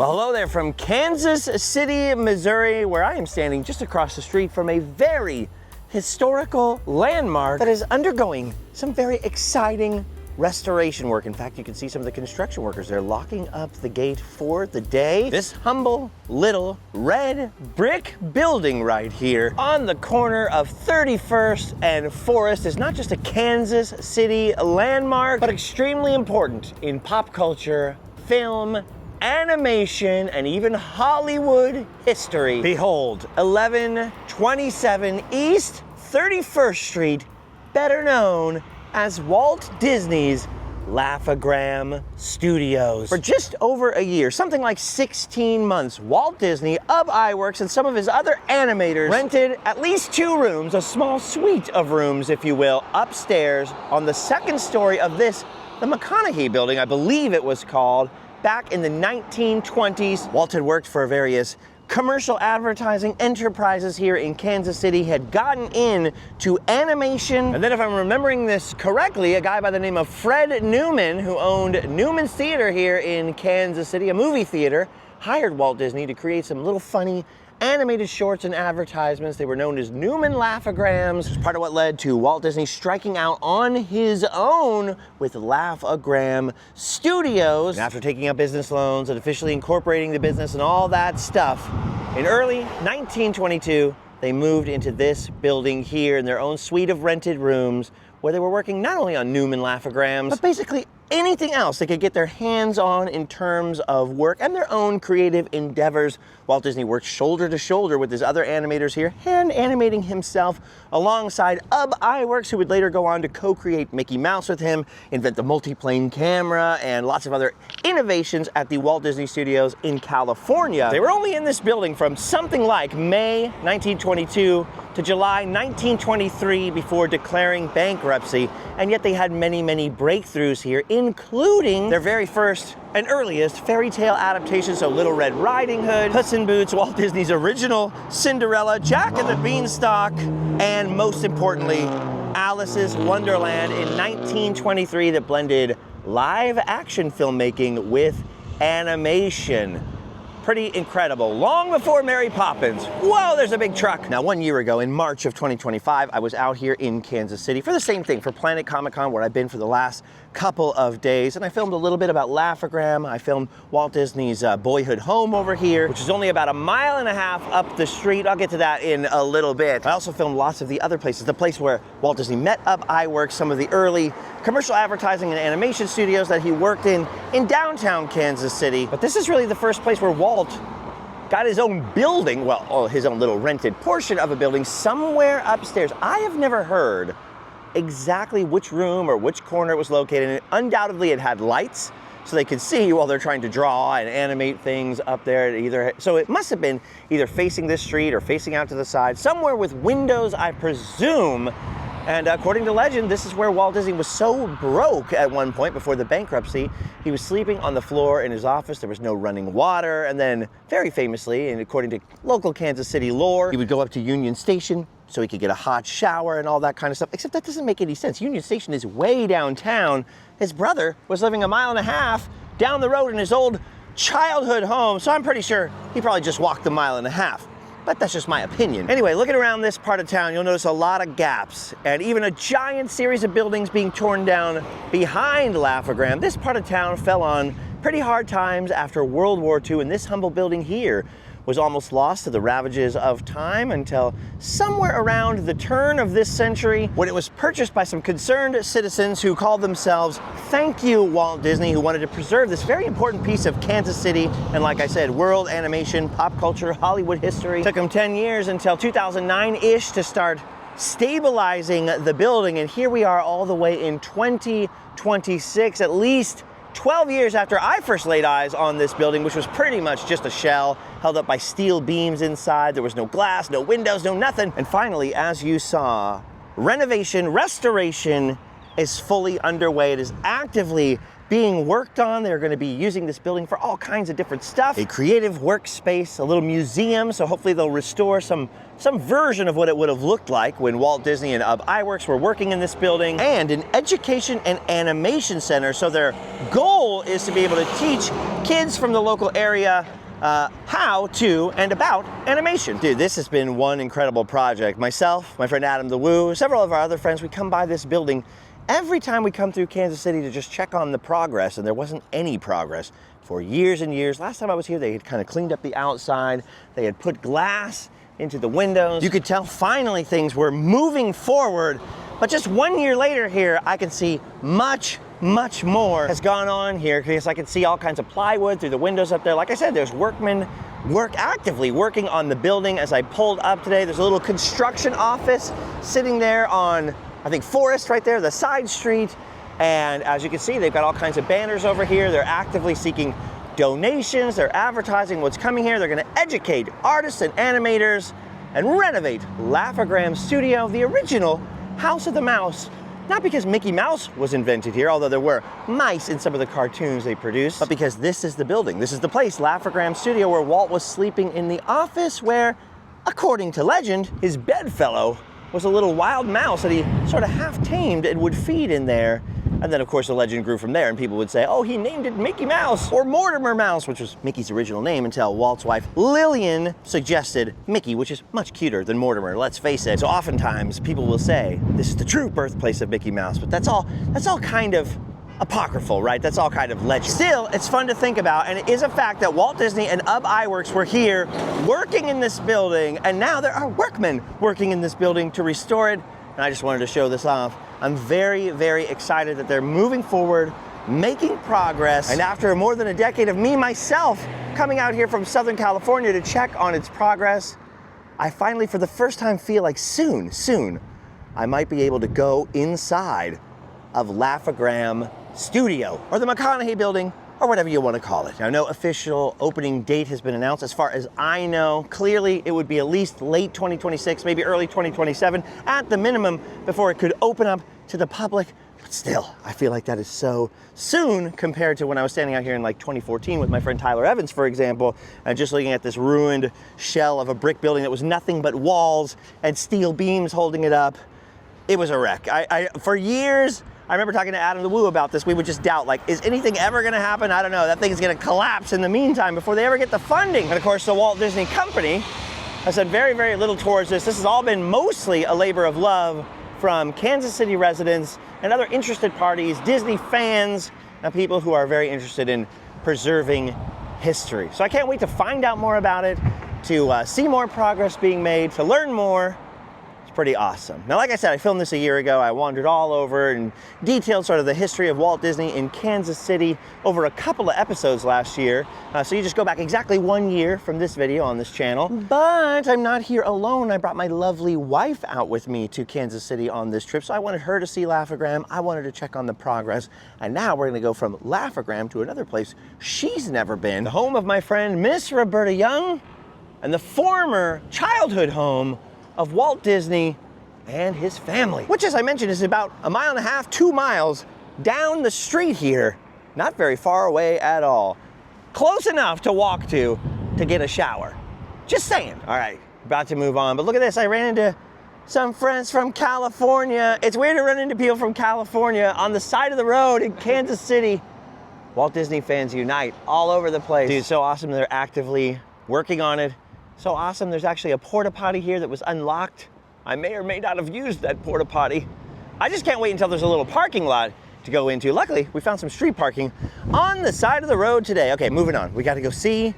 Well, hello there from Kansas City, Missouri, where I am standing just across the street from a very historical landmark that is undergoing some very exciting restoration work. In fact, you can see some of the construction workers. They're locking up the gate for the day. This humble little red brick building right here on the corner of 31st and Forest is not just a Kansas City landmark, but extremely important in pop culture, film, animation, and even Hollywood history. Behold, 1127 East 31st Street, better known as Walt Disney's Laugh-O-Gram Studios. For just over a year, something like 16 months, Walt Disney of iWorks and some of his other animators rented at least 2 rooms, a small suite of rooms, if you will, upstairs on the 2nd story of this, the McConaughey building, I believe it was called, back in the 1920s. Walt had worked for various commercial advertising enterprises here in Kansas City, had gotten into animation, and then if I'm remembering this correctly, a guy by the name of Fred Newman, who owned Newman's Theater here in Kansas City, a movie theater, hired Walt Disney to create some little funny animated shorts and advertisements. They were known as Newman Laugh-O-Grams. It was part of what led to Walt Disney striking out on his own with Laugh-O-Gram Studios. And after taking up business loans and officially incorporating the business and all that stuff, in early 1922, they moved into this building here in their own suite of rented rooms where they were working not only on Newman Laugh-O-Grams, but basically anything else they could get their hands on in terms of work and their own creative endeavors. Walt Disney worked shoulder to shoulder with his other animators here, hand animating himself alongside Ub Iwerks, who would later go on to co-create Mickey Mouse with him, invent the multiplane camera, and lots of other innovations at the Walt Disney Studios in California. They were only in this building from something like May 1922 to July 1923 before declaring bankruptcy, and yet they had many, many breakthroughs here, including their very first and earliest fairy tale adaptation, so Little Red Riding Hood, Puss in Boots, Walt Disney's original Cinderella, Jack and the Beanstalk, and most importantly, Alice's Wonderland in 1923 that blended live action filmmaking with animation. Pretty incredible. Long before Mary Poppins. Whoa, there's a big truck. Now, 1 year ago, in March of 2025, I was out here in Kansas City for the same thing, for Planet Comic-Con, where I've been for the last couple of days, and I filmed a little bit about Laugh-O-Gram. I filmed Walt Disney's boyhood home over here, which is only about 1.5 miles up the street. I'll get to that in a little bit. I also filmed lots of the other places, the place where Walt Disney met Ub Iwerks, some of the early commercial advertising and animation studios that he worked in downtown Kansas City. But this is really the first place where Walt got his own building, well, his own little rented portion of a building somewhere upstairs. I have never heard exactly which room or which corner it was located in. Undoubtedly, it had lights so they could see while they're trying to draw and animate things up there. So it must have been either facing this street or facing out to the side, somewhere with windows, I presume. And according to legend, this is where Walt Disney was so broke at one point before the bankruptcy, he was sleeping on the floor in his office. There was no running water. And then, very famously, and according to local Kansas City lore, he would go up to Union Station so he could get a hot shower and all that kind of stuff. Except that doesn't make any sense. Union Station is way downtown. His brother was living 1.5 miles down the road in his old childhood home. So I'm pretty sure he probably just walked the 1.5 miles. But that's just my opinion. Anyway, looking around this part of town, you'll notice a lot of gaps and even a giant series of buildings being torn down behind Laugh-O-Gram. This part of town fell on pretty hard times after World War II, and this humble building here was almost lost to the ravages of time until somewhere around the turn of this century, when it was purchased by some concerned citizens who called themselves Thank You Walt Disney, who wanted to preserve this very important piece of Kansas City and, like I said, world animation, pop culture, Hollywood history. It took them 10 years until 2009-ish to start stabilizing the building, and here we are all the way in 2026, at least 12 years after I first laid eyes on this building, which was pretty much just a shell held up by steel beams inside. There was no glass, no windows, no nothing. And finally, as you saw, renovation, restoration is fully underway. It is actively being worked on. They're going to be using this building for all kinds of different stuff. A creative workspace, a little museum, so hopefully they'll restore some version of what it would have looked like when Walt Disney and UB Iwerks were working in this building, and an education and animation center. So their goal is to be able to teach kids from the local area how to and about animation. Dude, this has been one incredible project. Myself, my friend Adam the Woo, several of our other friends, we come by this building every time we come through Kansas City to just check on the progress, and there wasn't any progress for years and years. Last time I was here, they had kind of cleaned up the outside. They had put glass into the windows. You could tell finally things were moving forward, but just 1 year later here, I can see much more has gone on here, because I can see all kinds of plywood through the windows up there. Like I said, there's workmen actively working on the building. As I pulled up today, there's a little construction office sitting there on, I think, Forest right there, the side street. And as you can see, they've got all kinds of banners over here. They're actively seeking donations. They're advertising what's coming here. They're going to educate artists and animators and renovate Laugh-O-Gram Studio, the original House of the Mouse. Not because Mickey Mouse was invented here, although there were mice in some of the cartoons they produced, but because this is the building. This is the place, Laugh-O-Gram Studio, where Walt was sleeping in the office where, according to legend, his bedfellow was a little wild mouse that he sort of half-tamed and would feed in there. And then, of course, the legend grew from there, and people would say, oh, he named it Mickey Mouse or Mortimer Mouse, which was Mickey's original name, until Walt's wife, Lillian, suggested Mickey, which is much cuter than Mortimer, let's face it. So oftentimes people will say, this is the true birthplace of Mickey Mouse, but that's all kind of apocryphal, right? That's all kind of legend. Still, it's fun to think about, and it is a fact that Walt Disney and UB Iwerks were here working in this building, and now there are workmen working in this building to restore it, and I just wanted to show this off. I'm very, very excited that they're moving forward, making progress, and after more than a decade of me, myself, coming out here from Southern California to check on its progress, I finally, for the first time, feel like soon, I might be able to go inside of Laugh-O-Gram Studio, or the McConaughey Building, or whatever you want to call it. Now, no official opening date has been announced. As far as I know, clearly it would be at least late 2026, maybe early 2027 at the minimum, before it could open up to the public. But still, I feel like that is so soon compared to when I was standing out here in like 2014 with my friend Tyler Evans, for example, and just looking at this ruined shell of a brick building that was nothing but walls and steel beams holding it up. It was a wreck. For years, I remember talking to Adam the Woo about this. We would just doubt, like, is anything ever going to happen? I don't know. That thing's going to collapse in the meantime before they ever get the funding. And of course, the Walt Disney Company has done very, very little towards this. This has all been mostly a labor of love from Kansas City residents and other interested parties, Disney fans, and people who are very interested in preserving history. So I can't wait to find out more about it, to see more progress being made, to learn more. Pretty awesome. Now, like I said, I filmed this a year ago. I wandered all over and detailed sort of the history of Walt Disney in Kansas City over a couple of episodes last year. So you just go back exactly 1 year from this video on this channel. But I'm not here alone. I brought my lovely wife out with me to Kansas City on this trip. So I wanted her to see Laugh-O-Gram. I wanted to check on the progress. And now we're going to go from Laugh-O-Gram to another place she's never been. The home of my friend, Miss Roberta Young, and the former childhood home of Walt Disney and his family, which, as I mentioned, is about 1.5 miles, 2 miles down the street here. Not very far away at all. Close enough to walk to get a shower. Just saying. All right, about to move on. But look at this. I ran into some friends from California. It's weird to run into people from California on the side of the road in Kansas City. Walt Disney fans unite all over the place. Dude, so awesome. They're actively working on it. So awesome, there's actually a porta potty here that was unlocked. I may or may not have used that porta potty. I just can't wait until there's a little parking lot to go into. Luckily, we found some street parking on the side of the road today. Okay, moving on. We got to go see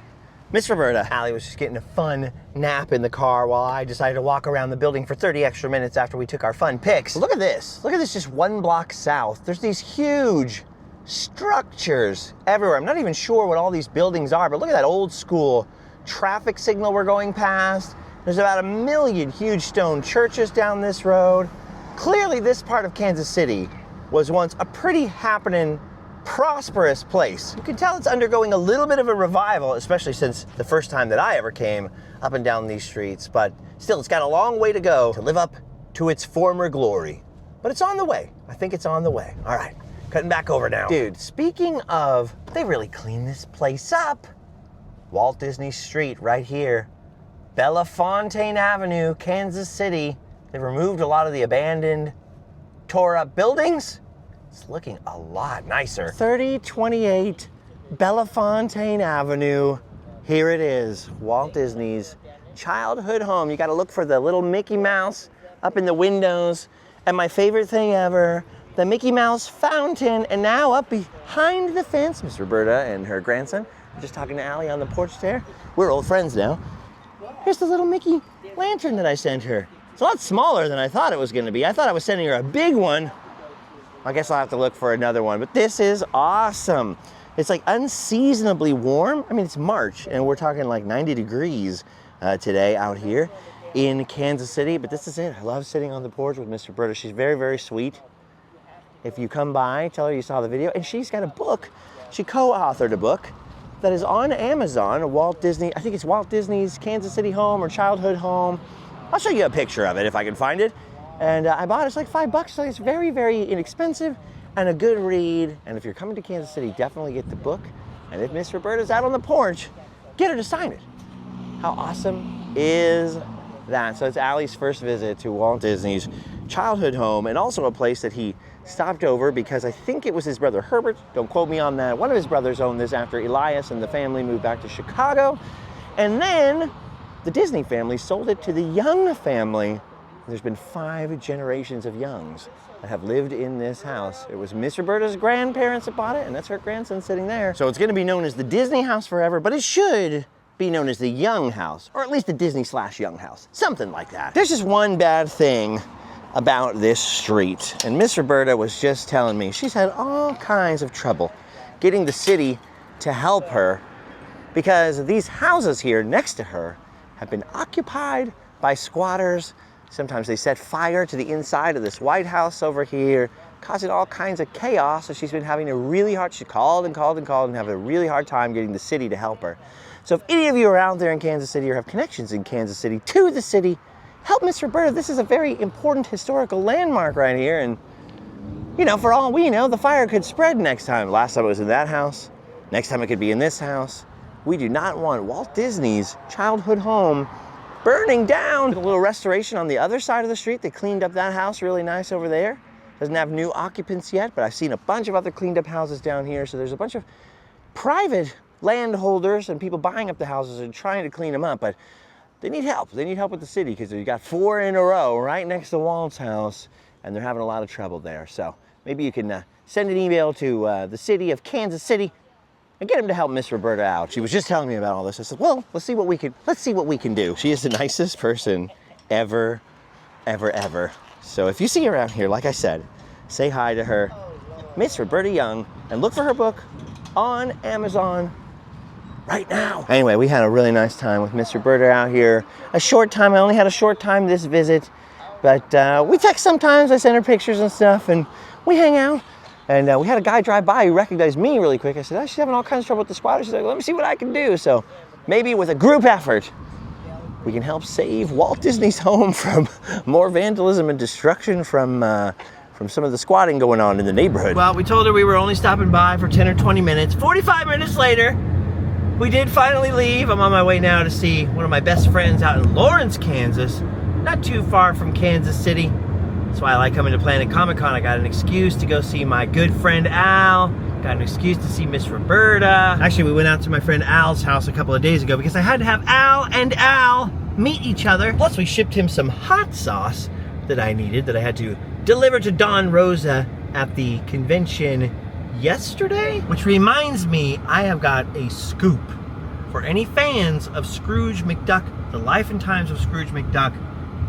Miss Roberta. Allie was just getting a fun nap in the car while I decided to walk around the building for 30 extra minutes after we took our fun pics. Look at this. Look at this, just 1 block south. There's these huge structures everywhere. I'm not even sure what all these buildings are, but look at that old school traffic signal we're going past. There's about 1 million huge stone churches down this road. Clearly, this part of Kansas City was once a pretty happening, prosperous place. You can tell it's undergoing a little bit of a revival, especially since the first time that I ever came up and down these streets, but still, it's got a long way to go to live up to its former glory. But it's on the way. I think it's on the way. All right, Cutting back over now. Dude, speaking of, they really cleaned this place up. Walt Disney Street right here. Bellefontaine Avenue, Kansas City. They've removed a lot of the abandoned, tore up buildings. It's looking a lot nicer. 3028 Bellefontaine Avenue. Here it is, Walt Disney's childhood home. You gotta look for the little Mickey Mouse up in the windows. And my favorite thing ever, the Mickey Mouse fountain. And now up behind the fence, Miss Roberta and her grandson are just talking to Allie on the porch there. We're old friends now. Here's the little Mickey lantern that I sent her. It's a lot smaller than I thought it was gonna be. I thought I was sending her a big one. I guess I'll have to look for another one, but this is awesome. It's like unseasonably warm. I mean, it's March and we're talking like 90 degrees today out here in Kansas City, but this is it. I love sitting on the porch with Miss Roberta. She's very, very sweet. If you come by, tell her you saw the video. And she's got a book. She co-authored a book that is on Amazon, Walt Disney. I think it's Walt Disney's Kansas City home or childhood home. I'll show you a picture of it if I can find it. And I bought it, it's like $5, so it's very, very inexpensive and a good read. And if you're coming to Kansas City, definitely get the book. And if Miss Roberta's out on the porch, get her to sign it. How awesome is that? So it's Allie's first visit to Walt Disney's childhood home, and also a place that he stopped over because I think it was his brother Herbert, don't quote me on that. One of his brothers owned this after Elias and the family moved back to Chicago. And then the Disney family sold it to the Young family. There's been 5 generations of Youngs that have lived in this house. It was Miss Roberta's grandparents that bought it, and that's her grandson sitting there. So it's gonna be known as the Disney house forever, but it should be known as the Young house, or at least the Disney/Young house, something like that. There's just one bad thing about this street, and Miss Roberta was just telling me she's had all kinds of trouble getting the city to help her because these houses here next to her have been occupied by squatters. Sometimes they set fire to the inside of this White House over here, causing all kinds of chaos. So she's been having a really hard, she called and called and called and having a really hard time getting the city to help her. So if any of you are out there in Kansas City or have connections in Kansas City to the city, help Miss Roberta. This is a very important historical landmark right here. And, you know, for all we know, the fire could spread next time. Last time it was in that house. Next time it could be in this house. We do not want Walt Disney's childhood home burning down. A little restoration on the other side of the street. They cleaned up that house really nice over there. Doesn't have new occupants yet, but I've seen a bunch of other cleaned up houses down here. So there's a bunch of private landholders and people buying up the houses and trying to clean them up, but they need help. They need help with the city because you got 4 in a row right next to Walt's house and they're having a lot of trouble there. So maybe you can send an email to the city of Kansas City and get him to help Miss Roberta out. She was just telling me about all this. I said, well, let's see what we can do. She is the nicest person ever, ever, ever. So if you see her out here, like I said, say hi to her, Miss Roberta Young, and look for her book on Amazon right now. Anyway, we had a really nice time with Miss Roberta out here. A short time, I only had a short time this visit, but we text sometimes. I send her pictures and stuff, and we hang out. And we had a guy drive by who recognized me really quick. I said, oh, she's having all kinds of trouble with the squatters. She's like, let me see what I can do. So maybe with a group effort, we can help save Walt Disney's home from more vandalism and destruction from some of the squatting going on in the neighborhood. Well, we told her we were only stopping by for 10 or 20 minutes. 45 minutes later, we did finally leave. I'm on my way now to see one of my best friends out in Lawrence, Kansas, not too far from Kansas City. That's why I like coming to Planet Comic-Con. I got an excuse to go see my good friend Al. Got an excuse to see Miss Roberta. Actually, we went out to my friend Al's house a couple of days ago because I had to have Al and Al meet each other. Plus, we shipped him some hot sauce that I needed that I had to deliver to Don Rosa at the convention yesterday. Which reminds me, I have got a scoop for any fans of Scrooge McDuck, The Life and Times of Scrooge McDuck,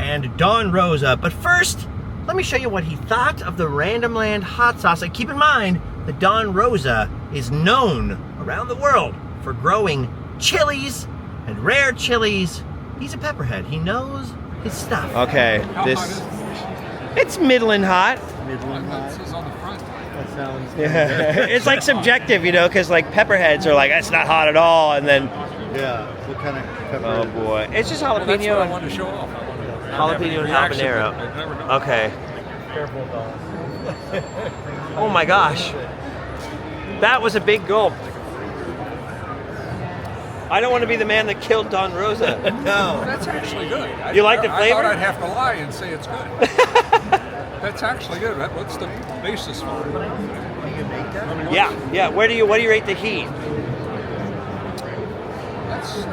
and Don Rosa. But first, let me show you what he thought of the Randomland hot sauce. And keep in mind that Don Rosa is known around the world for growing chilies and rare chilies. He's a pepperhead. He knows his stuff. Okay, it's middling hot. Middling hot. It says on the front. That sounds Yeah. It's like subjective, you know, because like pepperheads are like, it's not hot at all, and then yeah. What kind of pepper? Oh boy, it's just jalapeno. That's what I wanted to show off. Jalapeno and habanero. I never know. Okay. Careful, Don. Oh my gosh. That was a big gulp. I don't want to be the man that killed Don Rosa. No. That's actually good. You like the flavor? I thought I'd have to lie and say it's good. That's actually good. What's the basis for it? Yeah. What do you rate the heat? That's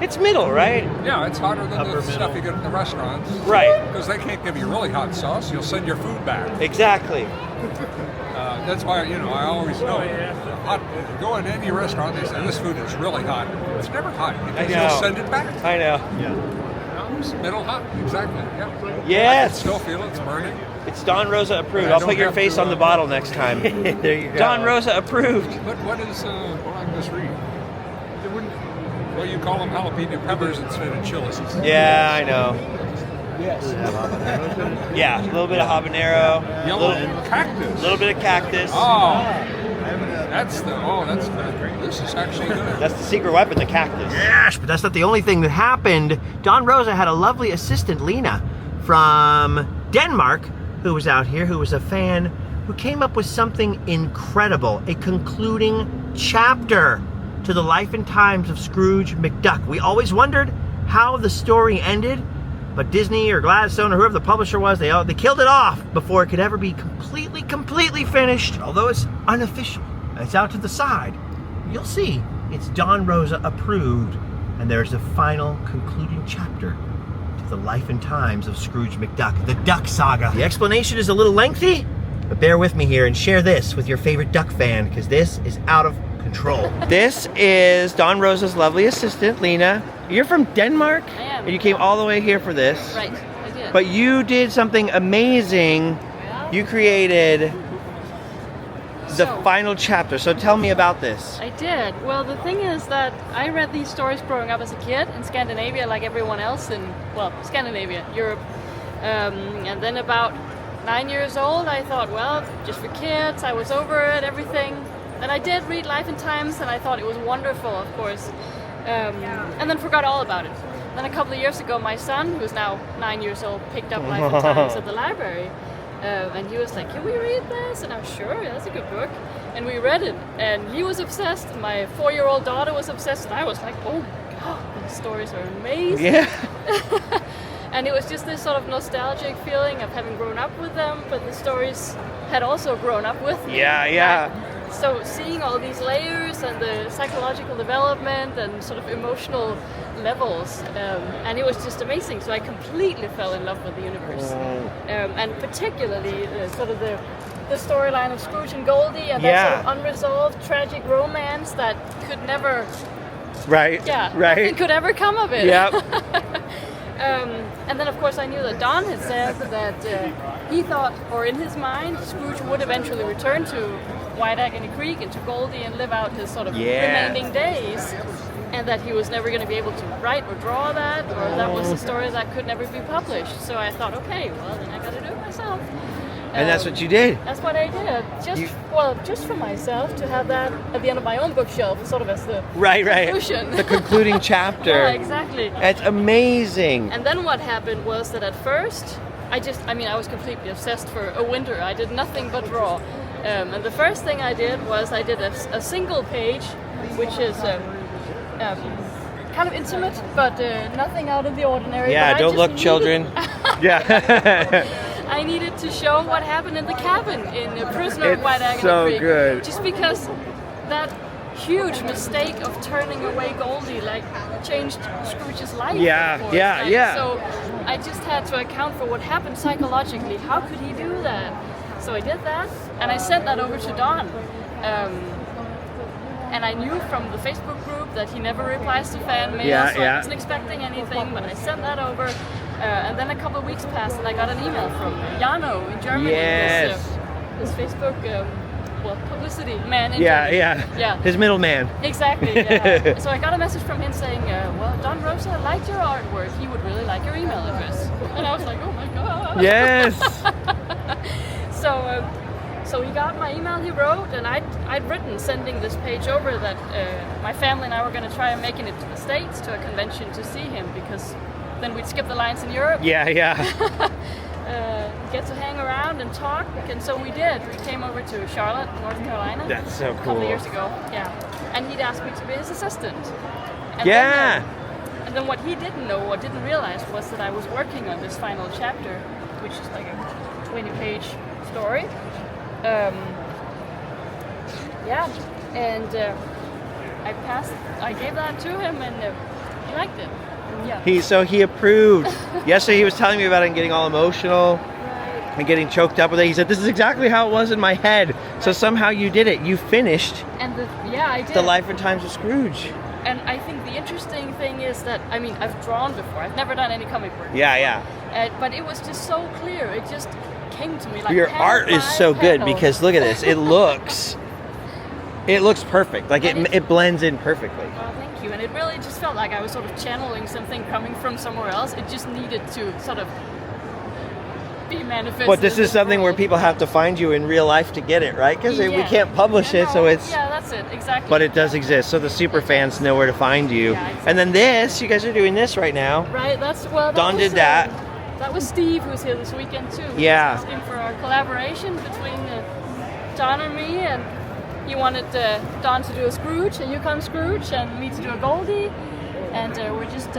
It's middle, right? yeah, it's hotter than the stuff you get in the restaurants. Right. Because they can't give you really hot sauce. You'll send your food back. Exactly. That's why I always know. Hot, go in any restaurant, they say this food is really hot. It's never hot because know. you'll send it back. I know. No, it's middle hot, exactly. Yeah. Yes. I can still feel it's burning. It's Don Rosa approved. I I'll don't put your have face to, on the bottle next time. There you go. Don Rosa approved. But what is I just read? Well, you call them jalapeno peppers instead of chilies. Yeah, I know. Yes. Yeah, a little bit of habanero, a Yellow little, cactus. little bit of cactus. Oh, that's good. This is actually good. That's the secret weapon, the cactus. Yes, but that's not the only thing that happened. Don Rosa had a lovely assistant, Lena, from Denmark, who was out here, who was a fan, who came up with something incredible, a concluding chapter to the life and times of Scrooge McDuck. We always wondered how the story ended, but Disney or Gladstone or whoever the publisher was, they killed it off before it could ever be completely finished. Although it's unofficial, it's out to the side. You'll see, it's Don Rosa approved, and there's a final concluding chapter to the life and times of Scrooge McDuck, the Duck Saga. The explanation is a little lengthy, but bear with me here and share this with your favorite Duck fan, because this is out of control. This is Don Rosa's lovely assistant, Lena. You're from Denmark? I am. And you came all the way here for this. Right, I did. But you did something amazing. You created the final chapter. So tell me about this. I did. Well, the thing is that I read these stories growing up as a kid in Scandinavia, like everyone else in, well, Scandinavia, Europe. And then about 9 years old, I thought, well, just for kids, I was over it, everything. And I did read Life and Times, and I thought it was wonderful, of course. And then forgot all about it. Then a couple of years ago, my son, who's now 9 years old, picked up Life and Times at the library. And he was like, can we read this? And I was sure, that's a good book. And we read it, and he was obsessed. My 4-year-old daughter was obsessed, and I was like, oh my God, these stories are amazing. Yeah. And it was just this sort of nostalgic feeling of having grown up with them, but the stories had also grown up with me. Yeah. So seeing all these layers and the psychological development and sort of emotional levels, and it was just amazing. So I completely fell in love with the universe, and particularly the storyline of Scrooge and Goldie and that sort of unresolved tragic romance that could never, nothing could ever come of it. Yep. And then of course I knew that Don had said that he thought, or in his mind, Scrooge would eventually return to White Agony Creek and to Goldie and live out his sort of remaining days, and that he was never going to be able to write or draw that, or that was a story that could never be published. So I thought, okay, well then I got to do it myself. And that's what you did. That's what I did. Just for myself, to have that at the end of my own bookshelf, sort of as the conclusion. The concluding chapter. Yeah, exactly. It's amazing. And then what happened was that at first, I was completely obsessed for a winter. I did nothing but draw. And the first thing I did was I did a single page, which is kind of intimate, but nothing out of the ordinary. Yeah, don't look, children. Yeah. I needed to show what happened in the cabin in Prisoner of White Agony so Creek. Good. Just because that huge mistake of turning away Goldie changed Scrooge's life. Yeah. So I just had to account for what happened psychologically. How could he do that? So I did that, and I sent that over to Don. And I knew from the Facebook group that he never replies to fan mail, so I wasn't expecting anything, but I sent that over. And then a couple of weeks passed, and I got an email from Jano in Germany. Yes. This Facebook publicity man in Germany. Yeah. His middleman. Exactly, yeah. So I got a message from him saying, well, Don Rosa liked your artwork. He would really like your email address. And I was like, oh my God. Yes. So he got my email, he wrote, and I'd written sending this page over that my family and I were going to try and making it to the States to a convention to see him, because then we'd skip the lines in Europe. Yeah. get to hang around and talk, and so we did. We came over to Charlotte, North Carolina. That's so A couple cool. years ago, yeah. And he'd asked me to be his assistant. And Yeah. and then what he didn't know, or didn't realize, was that I was working on this final chapter, which is like a 20-page story. Yeah, and I gave that to him, and he liked it. Yeah. He approved. Yesterday he was telling me about it and getting all emotional Right. and getting choked up with it. He said, "This is exactly how it was in my head." So somehow you did it. You finished And I did. The Life and Times of Scrooge. And I think the interesting thing is that, I mean, I've drawn before. I've never done any comic work. Yeah. But it was just so clear. It just came to me like Your panel art is by so good panel. because look at this. It looks perfect. Like it blends in perfectly. Well, thank you. And it really just felt like I was sort of channeling something coming from somewhere else. It just needed to sort of be manifested. But this in is something where world. people have to find you in real life to get it, right? Because we Yeah. can't publish it, so it's. Yeah, that's it. Exactly. But it does exist, so the super fans know where to find you. Yeah, exactly. And then this, you guys are doing this right now. Right, Don did that. That was Steve, who's here this weekend too. He Yeah. was asking for a collaboration between Don and me, and he wanted Don to do a Scrooge, a Yukon Scrooge, and me to do a Goldie, and we're just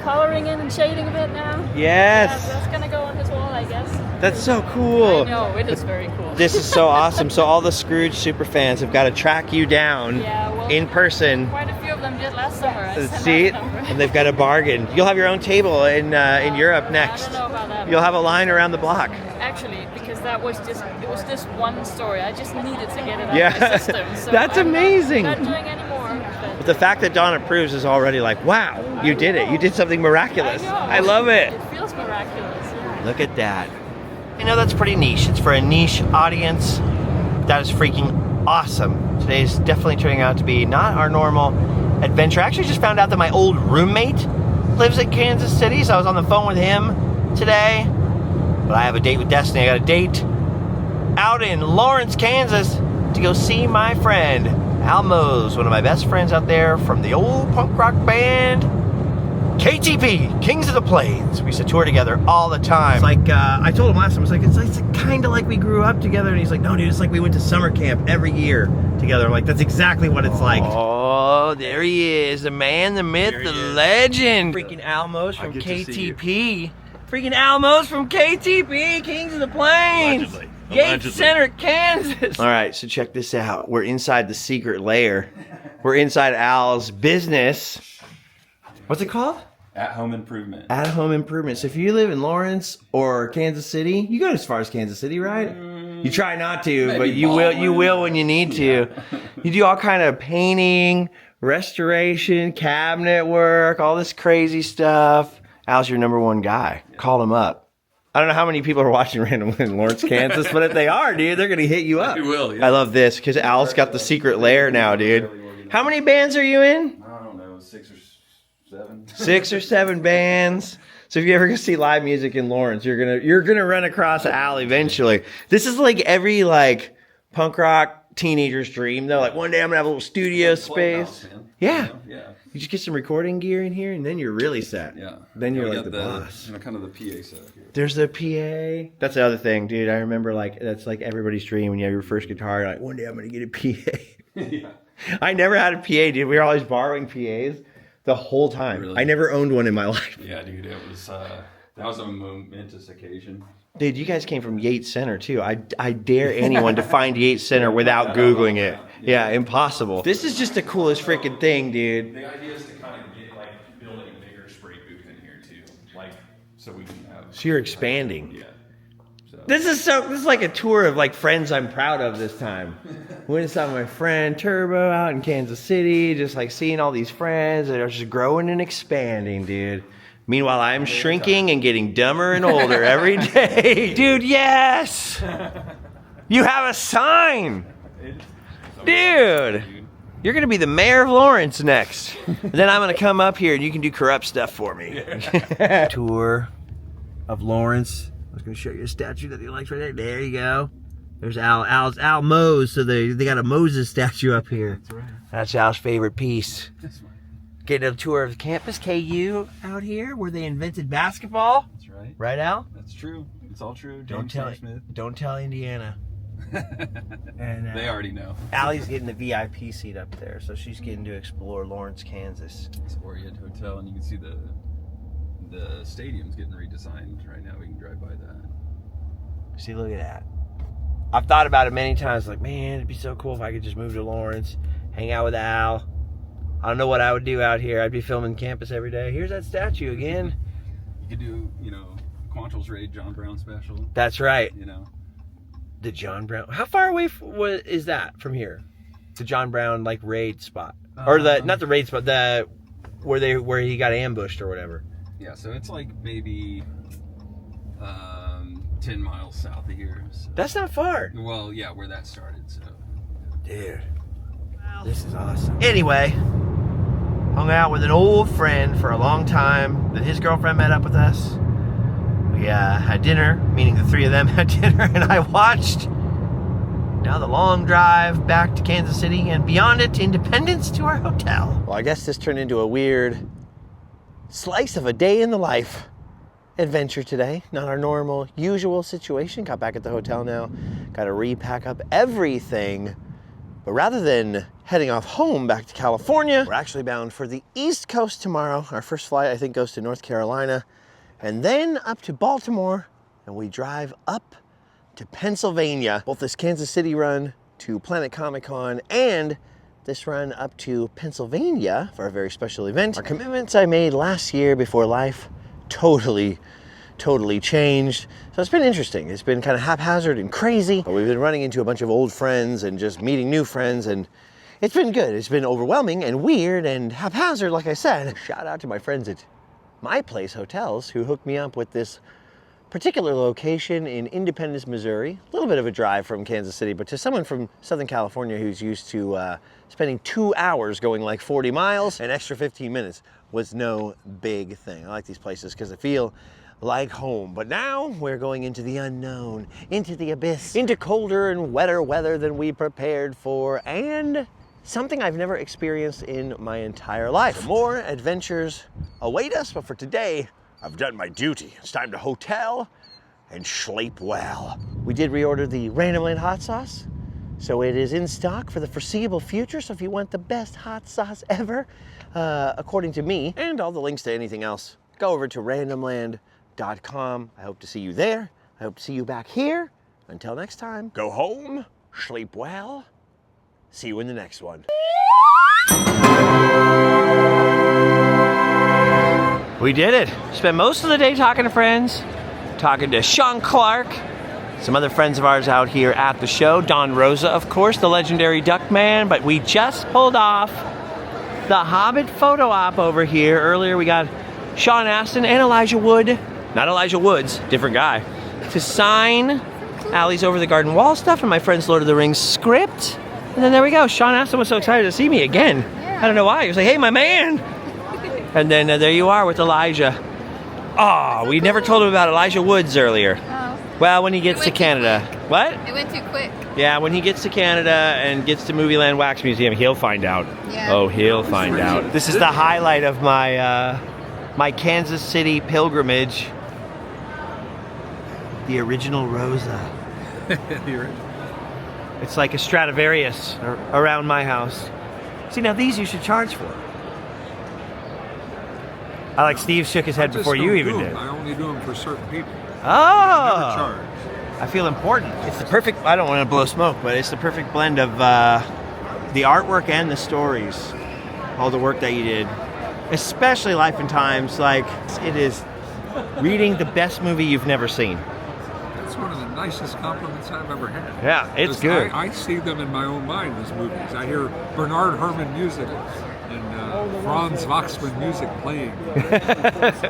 coloring in and shading a bit now. Yes. Yeah, that's gonna go on his wall, I guess. That's so cool. I know, it is very cool. This is so awesome. So all the Scrooge super fans have got to track you down Yeah, well, in person. Quite a few of them did last summer. I sent See, out a number. and they've got a bargain. You'll have your own table in Europe next. I don't know about that. You'll have a line around the block. Actually, because it was just one story. I just needed to get it out Yeah. of the system. So That's I'm amazing. Not doing any more. But the fact that Don approves is already like, wow, you did it. You did something miraculous. I know. love it. It feels miraculous. Yeah. Look at that. I know that's pretty niche. It's for a niche audience. That is freaking awesome. Today's definitely turning out to be not our normal adventure. I actually just found out that my old roommate lives in Kansas City, so I was on the phone with him today. But I have a date with Destiny. I got a date out in Lawrence, Kansas to go see my friend Al Mose, one of my best friends out there from the old punk rock band KTP, Kings of the Plains. We used to tour together all the time. It's like, I told him last time, it's kind of like we grew up together. And he's like, no, dude, it's like we went to summer camp every year together. I'm like, that's exactly what it's like. Oh, there he is. The man, the myth, the legend. Freaking Al Mose from KTP. Freaking Al Mose from KTP, Kings of the Plains. Yates Center, Kansas. All right, so check this out. We're inside the secret lair. We're inside Al's business. What's it called? At-home improvement. At-home improvement. So if you live in Lawrence or Kansas City, you go as far as Kansas City, right? You try not to, Maybe but you will. You will when you need to. You do all kind of painting, restoration, cabinet work, all this crazy stuff. Al's your number one guy. Call him up. I don't know how many people are watching Randomland in Lawrence, Kansas, but if they are, dude, they're gonna hit you up. They will, yeah. I love this because Al's got the secret lair now, dude. How many bands are you in? I don't know, 6 or 7. 6 or 7 bands. So if you ever go see live music in Lawrence, you're gonna run across Al eventually. This is like every like punk rock teenager's dream though. Like one day I'm gonna have a little studio space. Yeah. Yeah. You just get some recording gear in here and then you're really set. Yeah. Then you're We like got the boss. kind of the PA set here. There's the PA. That's the other thing, dude. I remember like that's like everybody's dream when you have your first guitar. You're like, one day I'm gonna get a PA. Yeah. I never had a PA, dude. We were always borrowing PAs the whole time. Really? I never owned one in my life. Yeah, dude, it was that was a momentous occasion. Dude, you guys came from Yates Center too. I dare anyone to find Yates Center without Googling it. Yeah, impossible. This is just the coolest freaking thing, dude. The idea is to kind of get like build a bigger spray booth in here too, like so we can have. So you're expanding. Yeah. So. This is like a tour of like friends I'm proud of this time. Went and saw my friend Turbo out in Kansas City, just like seeing all these friends that are just growing and expanding, dude. Meanwhile, I'm shrinking and getting dumber and older every day. Dude, yes! You have a sign! Dude! You're going to be the mayor of Lawrence next. Then I'm going to come up here and you can do corrupt stuff for me. Tour of Lawrence. I was going to show you a statue that he likes right there. There you go. There's Al Mose. So they got a Moses statue up here. That's right. That's Al's favorite piece. Getting a tour of the campus, KU out here, where they invented basketball. That's right. Right, Al? That's true. It's all true. Don't James tell R. Smith. Don't tell Indiana. And They already know. Allie's getting the VIP seat up there, so she's getting to explore Lawrence, Kansas. It's Orient Hotel, and you can see the stadium's getting redesigned right now. We can drive by that. See, look at that. I've thought about it many times, like, man, it'd be so cool if I could just move to Lawrence, hang out with Al. I don't know what I would do out here. I'd be filming campus every day. Here's that statue again. You could do, Quantrill's Raid John Brown special. That's right. You know. The John Brown. How far away is that from here? The John Brown raid spot, or not the raid spot, the where he got ambushed or whatever. Yeah, so it's like maybe 10 miles south of here. So. That's not far. Well, yeah, where that started. So. Dude, this is awesome. Anyway, hung out with an old friend for a long time. Then his girlfriend met up with us. We had dinner, meaning the three of them had dinner, and I watched now the long drive back to Kansas City and beyond it to Independence to our hotel. Well, I guess this turned into a weird slice of a day in the life adventure today. Not our normal, usual situation. Got back at the hotel now. Got to repack up everything. But rather than heading off home back to California, we're actually bound for the East Coast tomorrow. Our first flight, I think, goes to North Carolina. And then up to Baltimore, and we drive up to Pennsylvania. Both this Kansas City run to Planet Comic Con and this run up to Pennsylvania for a very special event. Our commitments I made last year before life totally changed. So it's been interesting. It's been kind of haphazard and crazy, but we've been running into a bunch of old friends and just meeting new friends, and it's been good. It's been overwhelming and weird and haphazard, like I said. Shout out to my friends at My Place Hotels who hooked me up with this particular location in Independence, Missouri. A little bit of a drive from Kansas City, but to someone from Southern California who's used to spending 2 hours going like 40 miles, an extra 15 minutes was no big thing. I like these places because I feel like home. But now we're going into the unknown, into the abyss, into colder and wetter weather than we prepared for, and something I've never experienced in my entire life. More adventures await us, but for today, I've done my duty. It's time to hotel and sleep well. We did reorder the Randomland hot sauce, so it is in stock for the foreseeable future. So if you want the best hot sauce ever, according to me, and all the links to anything else, go over to randomland.com. I hope to see you there. I hope to see you back here. Until next time, go home, sleep well. See you in the next one. We did it. Spent most of the day talking to friends, talking to Sean Clark, some other friends of ours out here at the show. Don Rosa, of course, the legendary duck man, but we just pulled off the Hobbit photo op over here. Earlier we got Sean Astin and Elijah Wood, not Elijah Woods, different guy, to sign Allie's Over the Garden Wall stuff and my friend's Lord of the Rings script. And then there we go. Sean Astin was so excited to see me again. Yeah. I don't know why. He was like, hey, my man. And then there you are with Elijah. Oh, we never told him about Elijah Woods earlier. Oh. Well, when he gets to Canada. What? It went too quick. Yeah, when he gets to Canada and gets to Movieland Wax Museum, he'll find out. Yeah. Oh, he'll find out. This is the highlight of my my Kansas City pilgrimage. The original Rosa. It's like a Stradivarius around my house. See, now these you should charge for. I like Steve shook his head before you even did. I only do them for certain people. Oh! Never charge. I feel important. It's the perfect, I don't want to blow smoke, but it's the perfect blend of the artwork and the stories. All the work that you did. Especially Life and Times. Like, it is reading the best movie you've never seen. That's one of the nicest compliments I've ever had. Yeah, it's good. I see them in my own mind as movies. I hear Bernard Herrmann music and Franz Waxman music playing.